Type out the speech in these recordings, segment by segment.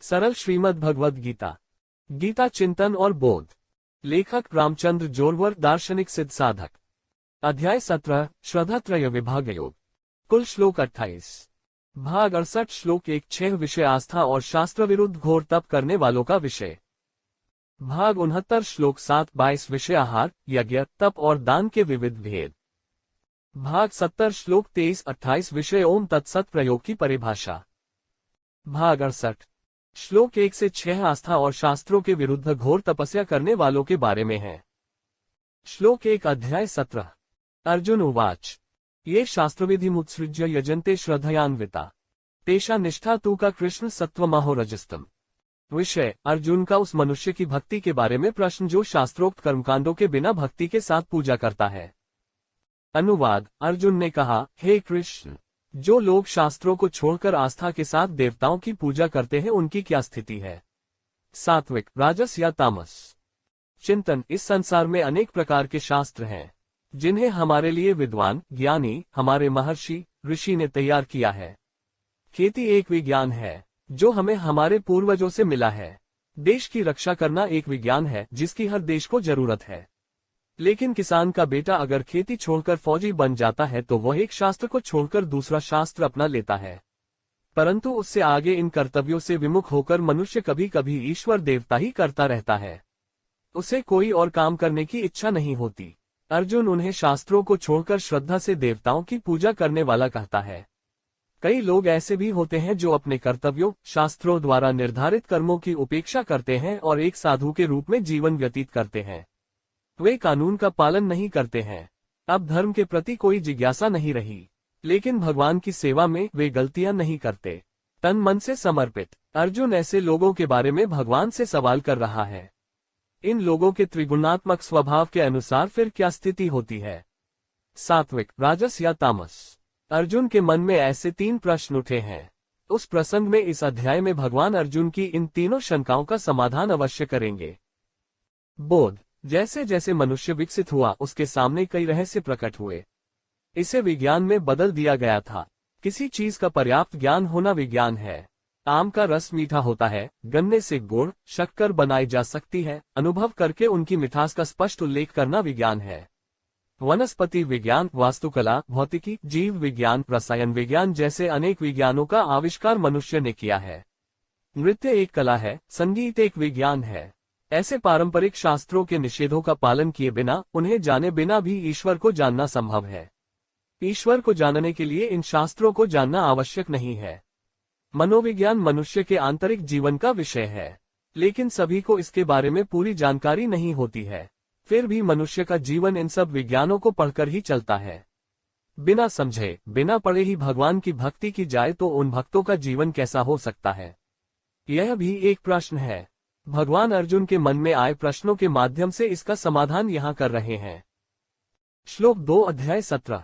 सरल श्रीमद् भगवद गीता। गीता चिंतन और बोध। लेखक रामचंद्र जोरवर, दार्शनिक सिद्ध साधक। अध्याय 17, श्रद्धात्रय विभाग योग। कुल श्लोक 28। भाग 68। श्लोक 1। 6 विषय आस्था और शास्त्र विरुद्ध घोर तप करने वालों का विषय। भाग 69। श्लोक 7। 22 विषय आहार, यज्ञ, तप और दान के विविध भेद। भाग 70। श्लोक 23। 28 विषय ओम तत्सत प्रयोग की परिभाषा। भाग 68। श्लोक 1 से 6 आस्था और शास्त्रों के विरुद्ध घोर तपस्या करने वालों के बारे में है। श्लोक 1। अध्याय 17। अर्जुन उवाच ये शास्त्रविधिमुत्सृज्य यजन्ते श्रद्धयान्विता तेषा निष्ठा तु का कृष्ण सत्वमहो रजस्तम। विषय अर्जुन का उस मनुष्य की भक्ति के बारे में प्रश्न जो शास्त्रोक्त कर्मकांडों के बिना भक्ति के साथ पूजा करता है। अनुवाद। अर्जुन ने कहा, हे कृष्ण, जो लोग शास्त्रों को छोड़कर आस्था के साथ देवताओं की पूजा करते हैं उनकी क्या स्थिति है। सात्विक, राजस या तामस। चिंतन। इस संसार में अनेक प्रकार के शास्त्र हैं जिन्हें हमारे लिए विद्वान, ज्ञानी, हमारे महर्षि, ऋषि ने तैयार किया है। खेती एक विज्ञान है जो हमें हमारे पूर्वजों से मिला है। देश की रक्षा करना एक विज्ञान है जिसकी हर देश को जरूरत है। लेकिन किसान का बेटा अगर खेती छोड़कर फौजी बन जाता है तो वह एक शास्त्र को छोड़कर दूसरा शास्त्र अपना लेता है। परंतु उससे आगे इन कर्तव्यों से विमुख होकर मनुष्य कभी कभी ईश्वर देवता ही करता रहता है। उसे कोई और काम करने की इच्छा नहीं होती। अर्जुन उन्हें शास्त्रों को छोड़कर श्रद्धा से देवताओं की पूजा करने वाला कहता है। कई लोग ऐसे भी होते हैं जो अपने कर्तव्यों, शास्त्रों द्वारा निर्धारित कर्मों की उपेक्षा करते हैं और एक साधु के रूप में जीवन व्यतीत करते हैं। वे कानून का पालन नहीं करते हैं। अब धर्म के प्रति कोई जिज्ञासा नहीं रही, लेकिन भगवान की सेवा में वे गलतियां नहीं करते, तन मन से समर्पित। अर्जुन ऐसे लोगों के बारे में भगवान से सवाल कर रहा है। इन लोगों के त्रिगुणात्मक स्वभाव के अनुसार फिर क्या स्थिति होती है। सात्विक, राजस या तामस। अर्जुन के मन में ऐसे 3 प्रश्न उठे हैं। उस प्रसंग में इस अध्याय में भगवान अर्जुन की इन तीनों शंकाओं का समाधान अवश्य करेंगे। बोध। जैसे जैसे मनुष्य विकसित हुआ उसके सामने कई रहस्य प्रकट हुए। इसे विज्ञान में बदल दिया गया था। किसी चीज का पर्याप्त ज्ञान होना विज्ञान है। आम का रस मीठा होता है, गन्ने से गुड़, शक्कर बनाई जा सकती है, अनुभव करके उनकी मिठास का स्पष्ट उल्लेख करना विज्ञान है। वनस्पति विज्ञान, वास्तुकला, भौतिकी, जीव विज्ञान, रसायन विज्ञान जैसे अनेक विज्ञानों का आविष्कार मनुष्य ने किया है। नृत्य एक कला है, संगीत एक विज्ञान है। ऐसे पारंपरिक शास्त्रों के निषेधों का पालन किए बिना, उन्हें जाने बिना भी ईश्वर को जानना संभव है। ईश्वर को जानने के लिए इन शास्त्रों को जानना आवश्यक नहीं है। मनोविज्ञान मनुष्य के आंतरिक जीवन का विषय है, लेकिन सभी को इसके बारे में पूरी जानकारी नहीं होती है। फिर भी मनुष्य का जीवन इन सब विज्ञानों को पढ़कर ही चलता है। बिना समझे, बिना पढ़े ही भगवान की भक्ति की जाए तो उन भक्तों का जीवन कैसा हो सकता है, यह भी एक प्रश्न है। भगवान अर्जुन के मन में आए प्रश्नों के माध्यम से इसका समाधान यहाँ कर रहे हैं। श्लोक 2। अध्याय 17।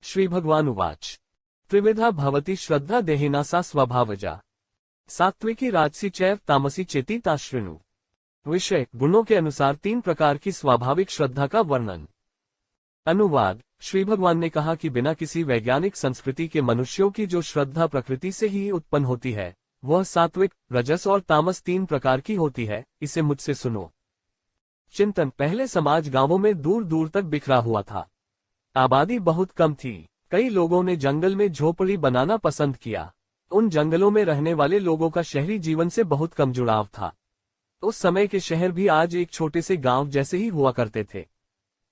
श्री भगवान उवाच त्रिविधा भवति श्रद्धा देहिना सा स्वभावजा सात्विकी, राजसी चैव तामसी चेति ताश्रृणु। विषय गुणों के अनुसार 3 प्रकार की स्वाभाविक श्रद्धा का वर्णन। अनुवाद। श्री भगवान ने कहा कि बिना किसी वैज्ञानिक संस्कृति के मनुष्यों की जो श्रद्धा प्रकृति से ही उत्पन्न होती है वह सात्विक, रजस और तामस 3 प्रकार की होती है। इसे मुझसे सुनो। चिंतन। पहले समाज गांवों में दूर दूर तक बिखरा हुआ था। आबादी बहुत कम थी। कई लोगों ने जंगल में झोपड़ी बनाना पसंद किया। उन जंगलों में रहने वाले लोगों का शहरी जीवन से बहुत कम जुड़ाव था। उस समय के शहर भी आज एक छोटे से गांव जैसे ही हुआ करते थे।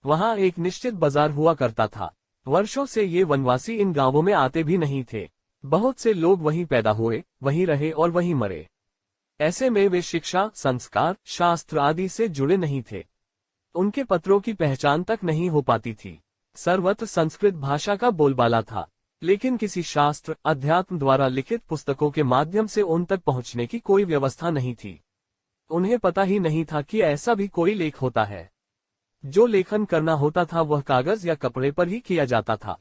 वहां एक निश्चित बाजार हुआ करता था। वर्षों से ये वनवासी इन गांवों में आते भी नहीं थे। बहुत से लोग वहीं पैदा हुए, वहीं रहे और वहीं मरे। ऐसे में वे शिक्षा, संस्कार, शास्त्र आदि से जुड़े नहीं थे। उनके पत्रों की पहचान तक नहीं हो पाती थी। सर्वत्र संस्कृत भाषा का बोलबाला था, लेकिन किसी शास्त्र, अध्यात्म द्वारा लिखित पुस्तकों के माध्यम से उन तक पहुंचने की कोई व्यवस्था नहीं थी। उन्हें पता ही नहीं था कि ऐसा भी कोई लेख होता है। जो लेखन करना होता था वह कागज या कपड़े पर ही किया जाता था।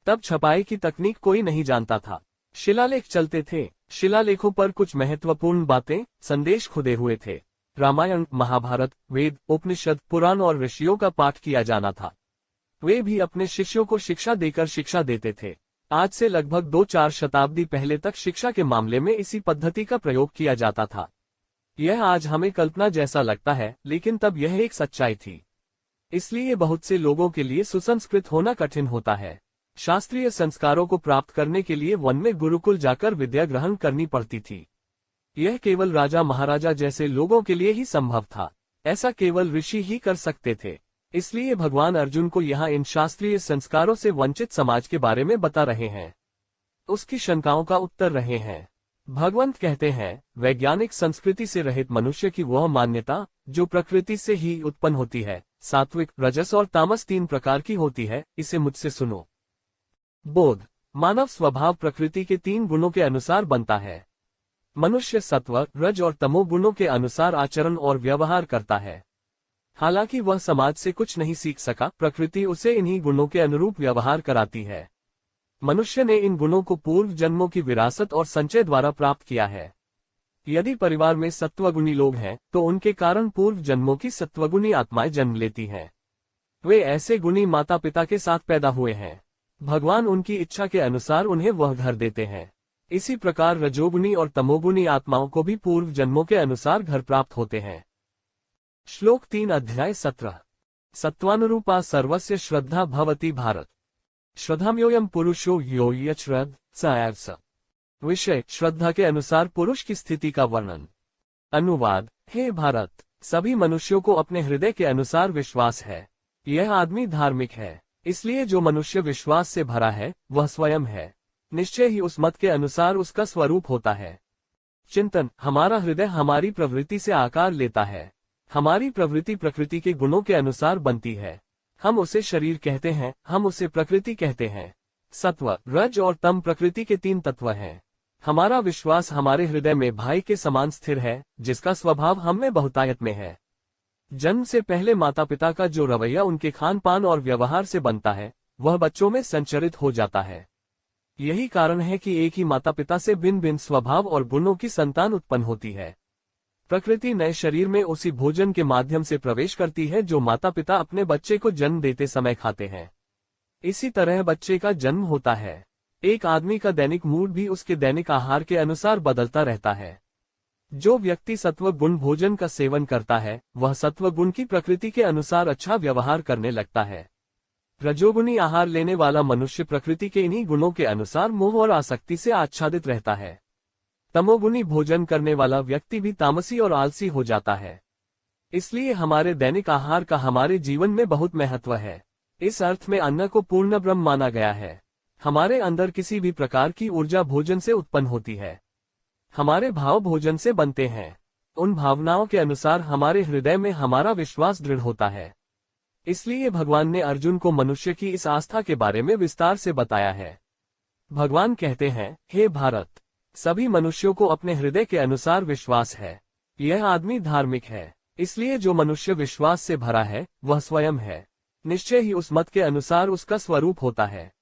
तब छपाई की तकनीक कोई नहीं जानता था। शिलालेख चलते थे। शिलालेखों पर कुछ महत्वपूर्ण बातें, संदेश खुदे हुए थे। रामायण, महाभारत, वेद, उपनिषद, पुराण और ऋषियों का पाठ किया जाना था। वे भी अपने शिष्यों को शिक्षा देकर शिक्षा देते थे। आज से लगभग 2-4 शताब्दी पहले तक शिक्षा के मामले में इसी पद्धति का प्रयोग किया जाता था। यह आज हमें कल्पना जैसा लगता है, लेकिन तब यह एक सच्चाई थी। इसलिए बहुत से लोगों के लिए सुसंस्कृत होना कठिन होता है। शास्त्रीय संस्कारों को प्राप्त करने के लिए वन में गुरुकुल जाकर विद्या ग्रहण करनी पड़ती थी। यह केवल राजा महाराजा जैसे लोगों के लिए ही संभव था। ऐसा केवल ऋषि ही कर सकते थे। इसलिए भगवान अर्जुन को यहाँ इन शास्त्रीय संस्कारों से वंचित समाज के बारे में बता रहे हैं, उसकी शंकाओं का उत्तर रहे हैं। भगवंत कहते हैं, वैज्ञानिक संस्कृति से रहित मनुष्य की वह मान्यता जो प्रकृति से ही उत्पन्न होती है, सात्विक, रजस और तामस 3 प्रकार की होती है, इसे मुझसे सुनो। बोध। मानव स्वभाव प्रकृति के 3 गुणों के अनुसार बनता है। मनुष्य सत्व, रज और तमो गुणों के अनुसार आचरण और व्यवहार करता है। हालांकि वह समाज से कुछ नहीं सीख सका, प्रकृति उसे इन्हीं गुणों के अनुरूप व्यवहार कराती है। मनुष्य ने इन गुणों को पूर्व जन्मों की विरासत और संचय द्वारा प्राप्त किया है। यदि परिवार में सत्वगुणी लोग हैं, तो उनके कारण पूर्व जन्मों की सत्वगुणी आत्माएं जन्म लेती हैं। वे ऐसे गुणी माता पिता के साथ पैदा हुए हैं। भगवान उनकी इच्छा के अनुसार उन्हें वह घर देते हैं। इसी प्रकार रजोगुणी और तमोगुणी आत्माओं को भी पूर्व जन्मों के अनुसार घर प्राप्त होते हैं। श्लोक 3 अध्याय 17। सत्वानुरूपा सर्वस्य श्रद्धा भवति भारत। श्रद्धाम्योऽयं पुरुषो यो यच्छ्रद्ध स। विषय, श्रद्धा के अनुसार पुरुष की स्थिति का वर्णन। अनुवाद। हे भारत, सभी मनुष्यों को अपने हृदय के अनुसार विश्वास है। यह आदमी धार्मिक है, इसलिए जो मनुष्य विश्वास से भरा है वह स्वयं है। निश्चय ही उस मत के अनुसार उसका स्वरूप होता है। चिंतन। हमारा हृदय हमारी प्रवृत्ति से आकार लेता है। हमारी प्रवृत्ति प्रकृति के गुणों के अनुसार बनती है। हम उसे शरीर कहते हैं, हम उसे प्रकृति कहते हैं। सत्व, रज और तम प्रकृति के 3 तत्व हैं। हमारा विश्वास हमारे हृदय में भाई के समान स्थिर है, जिसका स्वभाव हम में बहुतायत में है। जन्म से पहले माता पिता का जो रवैया उनके खान पान और व्यवहार से बनता है, वह बच्चों में संचरित हो जाता है। यही कारण है कि एक ही माता पिता से भिन्न भिन्न स्वभाव और गुणों की संतान उत्पन्न होती है। प्रकृति नए शरीर में उसी भोजन के माध्यम से प्रवेश करती है जो माता पिता अपने बच्चे को जन्म देते समय खाते हैं। इसी तरह बच्चे का जन्म होता है। एक आदमी का दैनिक मूड भी उसके दैनिक आहार के अनुसार बदलता रहता है। जो व्यक्ति सत्व गुण भोजन का सेवन करता है, वह सत्व गुण की प्रकृति के अनुसार अच्छा व्यवहार करने लगता है। रजोगुणी आहार लेने वाला मनुष्य प्रकृति के इन्हीं गुणों के अनुसार मोह और आसक्ति से आच्छादित रहता है। तमोगुणी भोजन करने वाला व्यक्ति भी तामसी और आलसी हो जाता है। इसलिए हमारे दैनिक आहार का हमारे जीवन में बहुत महत्व है। इस अर्थ में अन्न को पूर्ण ब्रह्म माना गया है। हमारे अंदर किसी भी प्रकार की ऊर्जा भोजन से उत्पन्न होती है। हमारे भाव भोजन से बनते हैं। उन भावनाओं के अनुसार हमारे हृदय में हमारा विश्वास दृढ़ होता है। इसलिए भगवान ने अर्जुन को मनुष्य की इस आस्था के बारे में विस्तार से बताया है। भगवान कहते हैं, हे भारत, सभी मनुष्यों को अपने हृदय के अनुसार विश्वास है। यह आदमी धार्मिक है, इसलिए जो मनुष्य विश्वास से भरा है वह स्वयं है। निश्चय ही उस मत के अनुसार उसका स्वरूप होता है।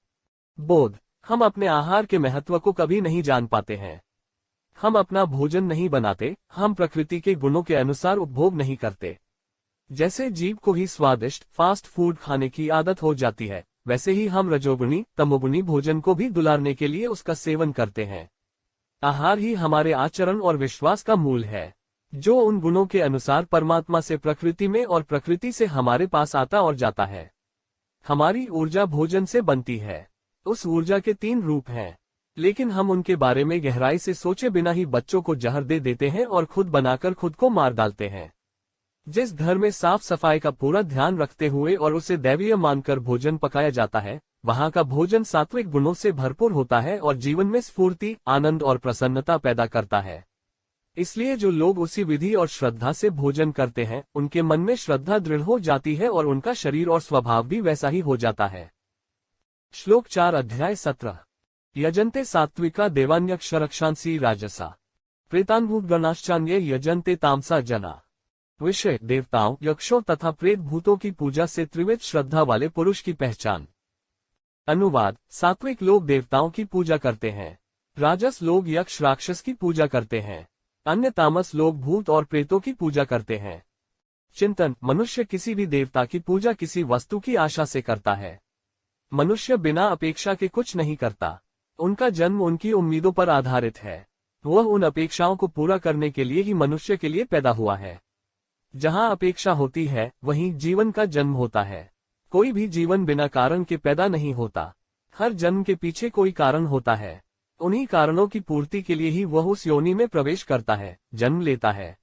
बोध। हम अपने आहार के महत्व को कभी नहीं जान पाते हैं। हम अपना भोजन नहीं बनाते, हम प्रकृति के गुणों के अनुसार उपभोग नहीं करते। जैसे जीव को ही स्वादिष्ट फास्ट फूड खाने की आदत हो जाती है, वैसे ही हम रजोगुणी तमोगुणी भोजन को भी दुलारने के लिए उसका सेवन करते हैं। आहार ही हमारे आचरण और विश्वास का मूल है, जो उन गुणों के अनुसार परमात्मा से प्रकृति में और प्रकृति से हमारे पास आता और जाता है। हमारी ऊर्जा भोजन से बनती है। उस ऊर्जा के 3 रूप हैं, लेकिन हम उनके बारे में गहराई से सोचे बिना ही बच्चों को जहर दे देते हैं और खुद बनाकर खुद को मार डालते हैं। जिस घर में साफ सफाई का पूरा ध्यान रखते हुए और उसे दैवीय मानकर भोजन पकाया जाता है, वहां का भोजन सात्विक गुणों से भरपूर होता है और जीवन में स्फूर्ति, आनंद और प्रसन्नता पैदा करता है। इसलिए जो लोग उसी विधि और श्रद्धा से भोजन करते हैं, उनके मन में श्रद्धा दृढ़ हो जाती है और उनका शरीर और स्वभाव भी वैसा ही हो जाता है। श्लोक 4 अध्याय 17। यजन्ते सात्विका देवान्यक्षरक्षांसी राजसा प्रेतान्भूतगणाश्चान्ये यजन्ते तामसा जना। विषय, देवताओं, यक्षों तथा प्रेत भूतों की पूजा से त्रिविध श्रद्धा वाले पुरुष की पहचान। अनुवाद। सात्विक लोग देवताओं की पूजा करते हैं, राजस लोग यक्ष राक्षस की पूजा करते हैं, अन्य तामस लोग भूत और प्रेतों की पूजा करते हैं। चिंतन। मनुष्य किसी भी देवता की पूजा किसी वस्तु की आशा से करता है। मनुष्य बिना अपेक्षा के कुछ नहीं करता। उनका जन्म उनकी उम्मीदों पर आधारित है। वह उन अपेक्षाओं को पूरा करने के लिए ही मनुष्य के लिए पैदा हुआ है। जहां अपेक्षा होती है वहीं जीवन का जन्म होता है। कोई भी जीवन बिना कारण के पैदा नहीं होता। हर जन्म के पीछे कोई कारण होता है। उन्हीं कारणों की पूर्ति के लिए ही वह उस योनि में प्रवेश करता है, जन्म लेता है।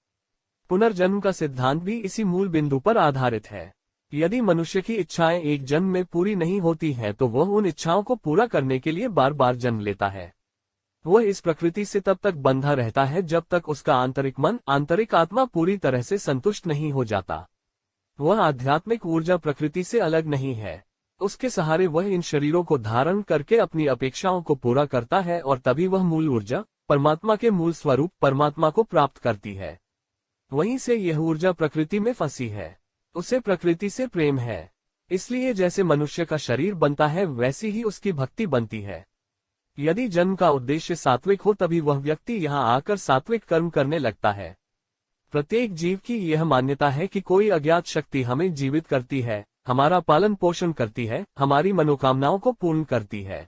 पुनर्जन्म का सिद्धांत भी इसी मूल बिंदु पर आधारित है। यदि मनुष्य की इच्छाएं एक जन्म में पूरी नहीं होती हैं तो वह उन इच्छाओं को पूरा करने के लिए बार बार जन्म लेता है। वह इस प्रकृति से तब तक बंधा रहता है जब तक उसका आंतरिक मन, आंतरिक आत्मा पूरी तरह से संतुष्ट नहीं हो जाता। वह आध्यात्मिक ऊर्जा प्रकृति से अलग नहीं है। उसके सहारे वह इन शरीरों को धारण करके अपनी अपेक्षाओं को पूरा करता है और तभी वह मूल ऊर्जा, परमात्मा के मूल स्वरूप परमात्मा को प्राप्त करती है। वहीं से यह ऊर्जा प्रकृति में फंसी है। उसे प्रकृति से प्रेम है। इसलिए जैसे मनुष्य का शरीर बनता है वैसी ही उसकी भक्ति बनती है। यदि जन्म का उद्देश्य सात्विक हो तभी वह व्यक्ति यहाँ आकर सात्विक कर्म करने लगता है। प्रत्येक जीव की यह मान्यता है कि कोई अज्ञात शक्ति हमें जीवित करती है, हमारा पालन पोषण करती है, हमारी मनोकामनाओं को पूर्ण करती है।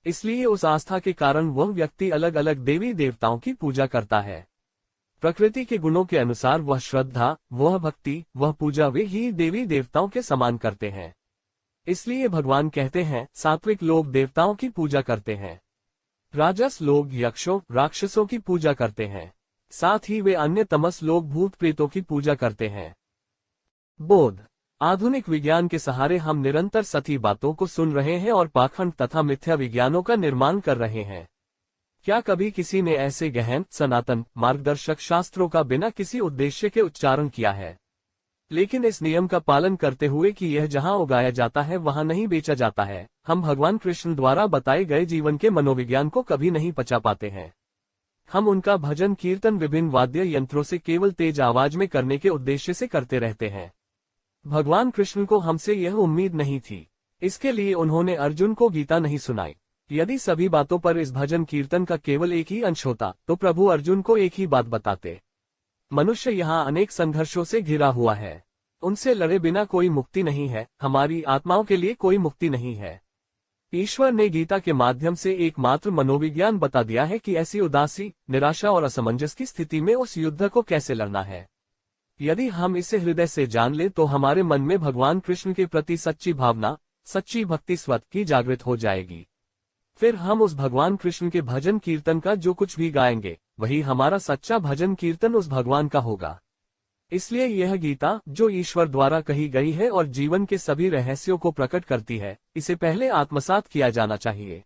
इसलिए उस आस्था के कारण वह व्यक्ति अलग अलग देवी देवताओं की पूजा करता है। प्रकृति के गुणों के अनुसार वह श्रद्धा, वह भक्ति, वह पूजा वे ही देवी देवताओं के समान करते हैं। इसलिए भगवान कहते हैं सात्विक लोग देवताओं की पूजा करते हैं, राजस लोग यक्षों, राक्षसों की पूजा करते हैं, साथ ही वे अन्य तमस लोग भूत प्रेतों की पूजा करते हैं। बोध। आधुनिक विज्ञान के सहारे हम निरंतर सती बातों को सुन रहे हैं और पाखंड तथा मिथ्या विज्ञानों का निर्माण कर रहे हैं। क्या कभी किसी ने ऐसे गहन, सनातन, मार्गदर्शक शास्त्रों का बिना किसी उद्देश्य के उच्चारण किया है? लेकिन इस नियम का पालन करते हुए कि यह जहां उगाया जाता है वहां नहीं बेचा जाता है, हम भगवान कृष्ण द्वारा बताए गए जीवन के मनोविज्ञान को कभी नहीं पचा पाते हैं। हम उनका भजन कीर्तन विभिन्न वाद्य यंत्रों से केवल तेज आवाज में करने के उद्देश्य से करते रहते हैं। भगवान कृष्ण को हमसे यह उम्मीद नहीं थी। इसके लिए उन्होंने अर्जुन को गीता नहीं सुनाई। यदि सभी बातों पर इस भजन कीर्तन का केवल एक ही अंश होता तो प्रभु अर्जुन को एक ही बात बताते। मनुष्य यहाँ अनेक संघर्षों से घिरा हुआ है। उनसे लड़े बिना कोई मुक्ति नहीं है, हमारी आत्माओं के लिए कोई मुक्ति नहीं है। ईश्वर ने गीता के माध्यम से एकमात्र मनोविज्ञान बता दिया है कि ऐसी उदासी, निराशा और असमंजस की स्थिति में उस युद्ध को कैसे लड़ना है। यदि हम इसे हृदय से जान ले तो हमारे मन में भगवान कृष्ण के प्रति सच्ची भावना, सच्ची भक्ति स्वतः की जागृत हो जाएगी। फिर हम उस भगवान कृष्ण के भजन कीर्तन का जो कुछ भी गाएंगे वही हमारा सच्चा भजन कीर्तन उस भगवान का होगा। इसलिए यह गीता जो ईश्वर द्वारा कही गई है और जीवन के सभी रहस्यों को प्रकट करती है, इसे पहले आत्मसात किया जाना चाहिए।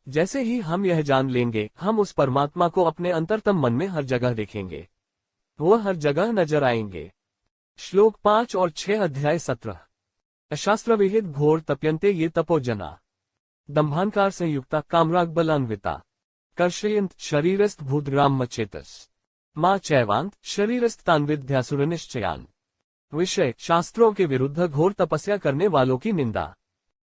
जैसे ही हम यह जान लेंगे हम उस परमात्मा को अपने अंतरतम मन में हर जगह देखेंगे, वह हर जगह नजर आएंगे। श्लोक 5 और 6 अध्याय 17। अशास्त्र विहित घोर तप्यन्ते ये तपोजना दंभांकार संयुक्ता कामराग बलान्विता कर्षयंत शरीरस्थ भूतग्राम मचेतस मां चैवांत शरीरस्थ तान्विध्यासुर निश्चयान। विषय शास्त्रों के विरुद्ध घोर तपस्या करने वालों की निंदा।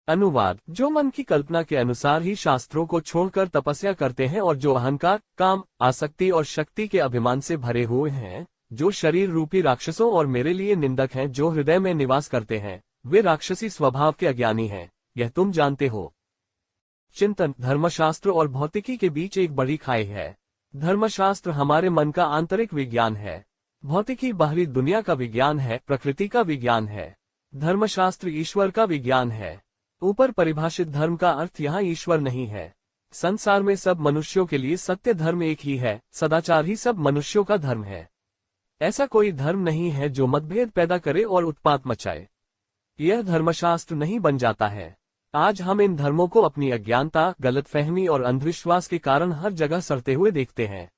अनुवाद। जो मन की कल्पना के अनुसार ही शास्त्रों को छोड़कर तपस्या करते हैं और जो अहंकार, काम, आसक्ति और शक्ति के अभिमान से भरे हुए हैं, जो शरीर रूपी राक्षसों और मेरे लिए निंदक हैं जो हृदय में निवास करते हैं, वे राक्षसी स्वभाव के अज्ञानी हैं, यह तुम जानते हो। चिंतन। धर्मशास्त्र और भौतिकी के बीच एक बड़ी खाई है। धर्मशास्त्र हमारे मन का आंतरिक विज्ञान है, भौतिकी बाहरी दुनिया का विज्ञान है, प्रकृति का विज्ञान है। धर्मशास्त्र ईश्वर का विज्ञान है। ऊपर परिभाषित धर्म का अर्थ यहाँ ईश्वर नहीं है। संसार में सब मनुष्यों के लिए सत्य धर्म एक ही है, सदाचार ही सब मनुष्यों का धर्म है। ऐसा कोई धर्म नहीं है जो मतभेद पैदा करे और उत्पात मचाए। यह धर्मशास्त्र नहीं बन जाता है। आज हम इन धर्मों को अपनी अज्ञानता, गलतफहमी और अंधविश्वास के कारण हर जगह सड़ते हुए देखते हैं।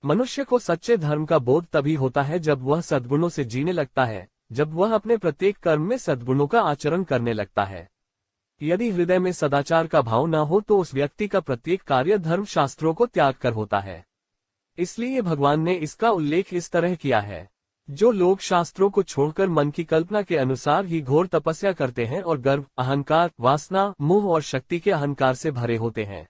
मनुष्य को सच्चे धर्म का बोध तभी होता है जब वह सद्गुणों से जीने लगता है, जब वह अपने प्रत्येक कर्म में सद्गुणों का आचरण करने लगता है। यदि हृदय में सदाचार का भाव न हो तो उस व्यक्ति का प्रत्येक कार्य धर्म शास्त्रों को त्याग कर होता है। इसलिए भगवान ने इसका उल्लेख इस तरह किया है। जो लोग शास्त्रों को छोड़कर मन की कल्पना के अनुसार ही घोर तपस्या करते हैं और गर्व, अहंकार, वासना, मोह और शक्ति के अहंकार से भरे होते हैं,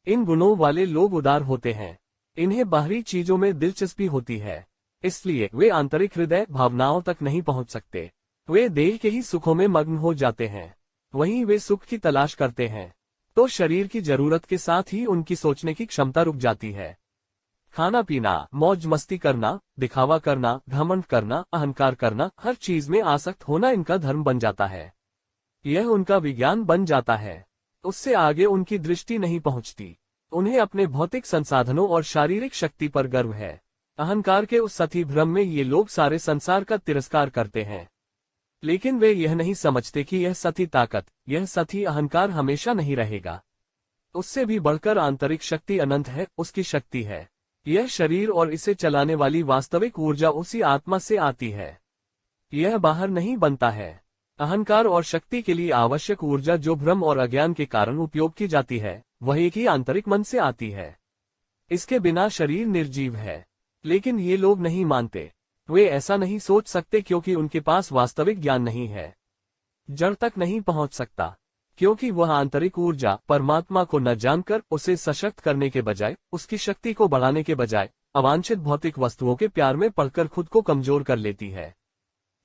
इन गुणों वाले लोग उदार होते हैं। इन्हें बाहरी चीजों में दिलचस्पी होती है, इसलिए वे आंतरिक हृदय भावनाओं तक नहीं पहुंच सकते। वे देह के ही सुखों में मग्न हो जाते हैं। वहीं वे सुख की तलाश करते हैं तो शरीर की जरूरत के साथ ही उनकी सोचने की क्षमता रुक जाती है। खाना पीना, मौज मस्ती करना, दिखावा करना, घमंड करना, अहंकार करना, हर चीज में आसक्त होना इनका धर्म बन जाता है। यह उनका विज्ञान बन जाता है। उससे आगे उनकी दृष्टि नहीं पहुंचती। उन्हें अपने भौतिक संसाधनों और शारीरिक शक्ति पर गर्व है। अहंकार के उस सती भ्रम में ये लोग सारे संसार का तिरस्कार करते हैं। लेकिन वे यह नहीं समझते कि यह सती ताकत, यह सती अहंकार हमेशा नहीं रहेगा। उससे भी बढ़कर आंतरिक शक्ति अनंत है, उसकी शक्ति है। यह शरीर और इसे चलाने वाली वास्तविक ऊर्जा उसी आत्मा से आती है। यह बाहर नहीं बनता है। अहंकार और शक्ति के लिए आवश्यक ऊर्जा जो भ्रम और अज्ञान के कारण उपयोग की जाती है, वह एक ही आंतरिक मन से आती है। इसके बिना शरीर निर्जीव है। लेकिन ये लोग नहीं मानते। वे ऐसा नहीं सोच सकते क्योंकि उनके पास वास्तविक ज्ञान नहीं है। जड़ तक नहीं पहुंच सकता क्योंकि वह आंतरिक ऊर्जा परमात्मा को न जानकर उसे सशक्त करने के बजाय, उसकी शक्ति को बढ़ाने के बजाय अवांछित भौतिक वस्तुओं के प्यार में पड़कर खुद को कमजोर कर लेती है।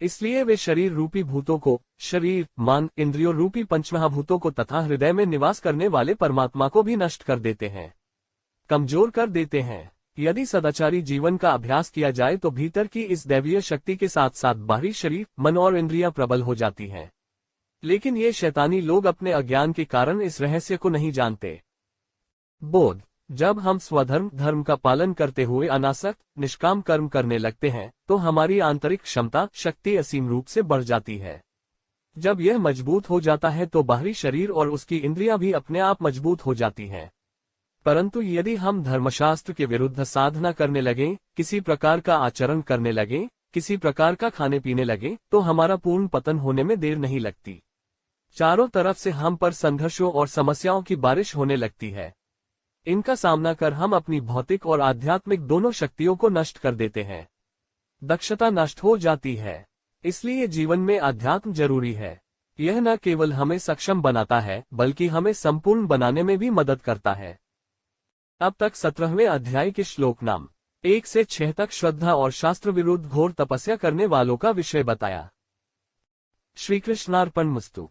इसलिए वे शरीर रूपी भूतों को, शरीर, मन, इंद्रियों रूपी पंचमहाभूतों को तथा हृदय में निवास करने वाले परमात्मा को भी नष्ट कर देते हैं, कमजोर कर देते हैं। यदि सदाचारी जीवन का अभ्यास किया जाए तो भीतर की इस दैवीय शक्ति के साथ साथ बाहरी शरीर, मन और इंद्रियां प्रबल हो जाती हैं। लेकिन ये शैतानी लोग अपने अज्ञान के कारण इस रहस्य को नहीं जानते। बोध: जब हम स्वधर्म धर्म का पालन करते हुए अनासक्त निष्काम कर्म करने लगते हैं तो हमारी आंतरिक क्षमता, शक्ति असीम रूप से बढ़ जाती है। जब यह मजबूत हो जाता है तो बाहरी शरीर और उसकी इंद्रियां भी अपने आप मजबूत हो जाती हैं। परंतु यदि हम धर्मशास्त्र के विरुद्ध साधना करने लगें, किसी प्रकार का आचरण करने लगें, किसी प्रकार का खाने पीने लगें, तो हमारा पूर्ण पतन होने में देर नहीं लगती। चारों तरफ से हम पर संघर्षों और समस्याओं की बारिश होने लगती है। इनका सामना कर हम अपनी भौतिक और आध्यात्मिक दोनों शक्तियों को नष्ट कर देते हैं। दक्षता नष्ट हो जाती है। इसलिए जीवन में अध्यात्म जरूरी है। यह न केवल हमें सक्षम बनाता है बल्कि हमें संपूर्ण बनाने में भी मदद करता है। अब तक 17वें अध्याय के श्लोक नाम 1 से 6 तक श्रद्धा और शास्त्र विरुद्ध घोर तपस्या करने वालों का विषय बताया। श्री कृष्णार्पणमस्तु।